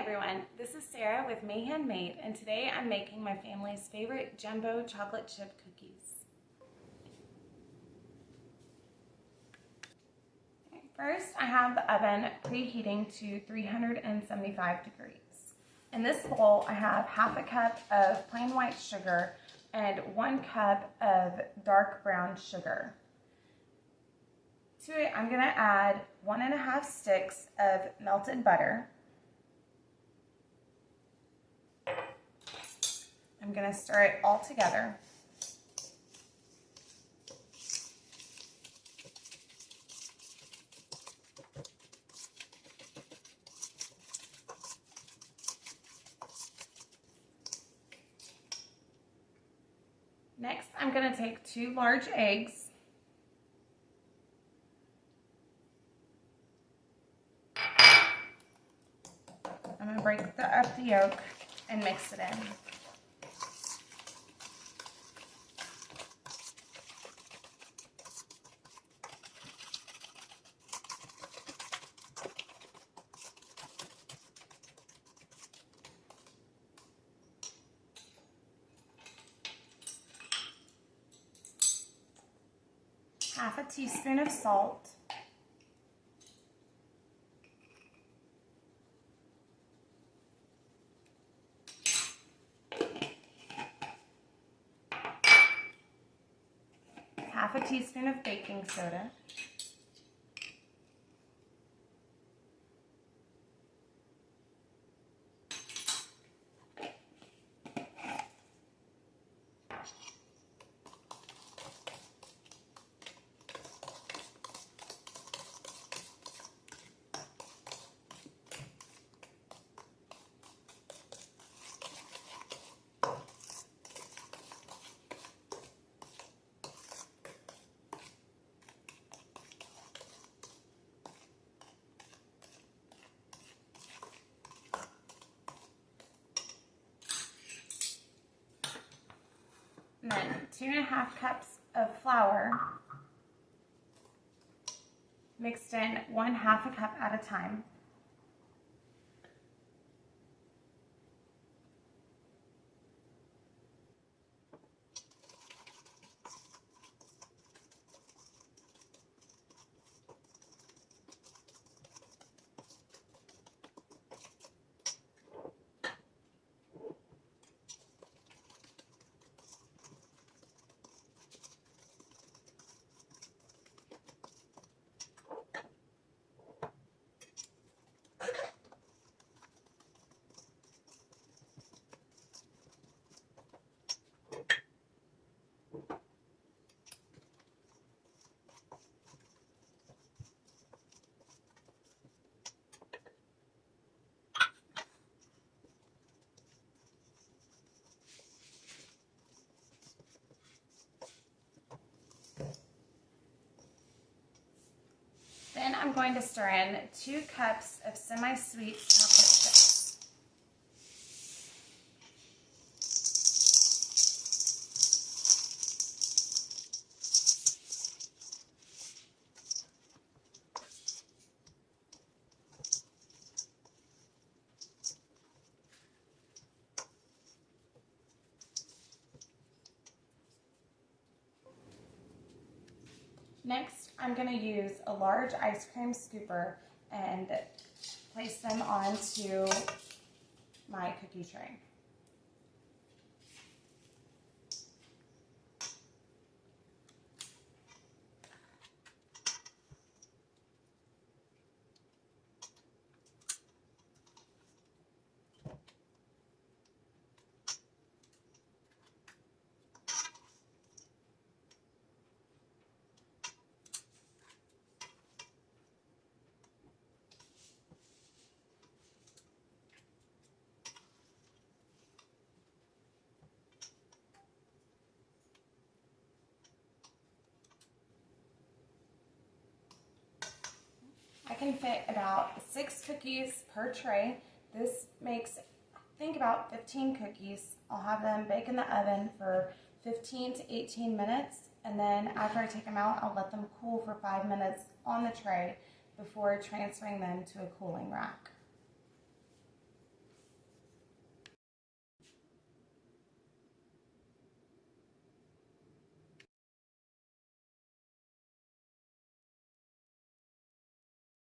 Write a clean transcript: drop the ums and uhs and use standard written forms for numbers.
everyone, this is Sarah with May Handmade, and today I'm making my family's favorite jumbo chocolate chip cookies. First, I have the oven preheating to 375 degrees. In this bowl, I have half a cup of plain white sugar and 1 cup of dark brown sugar. To it, I'm going to add 1.5 sticks of melted butter. I'm going to stir it all together. Next, I'm going to take 2 large eggs. I'm going to break up the yolk and mix it in. Half a teaspoon of salt. Half a teaspoon of baking soda. And then 2.5 cups of flour, mixed in 1/2 cup at a time. Then I'm going to stir in 2 cups of semi-sweet chocolate chips. Next, I'm going to use a large ice cream scooper and place them onto my cookie tray. I can fit about 6 cookies per tray. This makes, I think, about 15 cookies. I'll have them bake in the oven for 15 to 18 minutes, and then after I take them out, I'll let them cool for 5 minutes on the tray before transferring them to a cooling rack.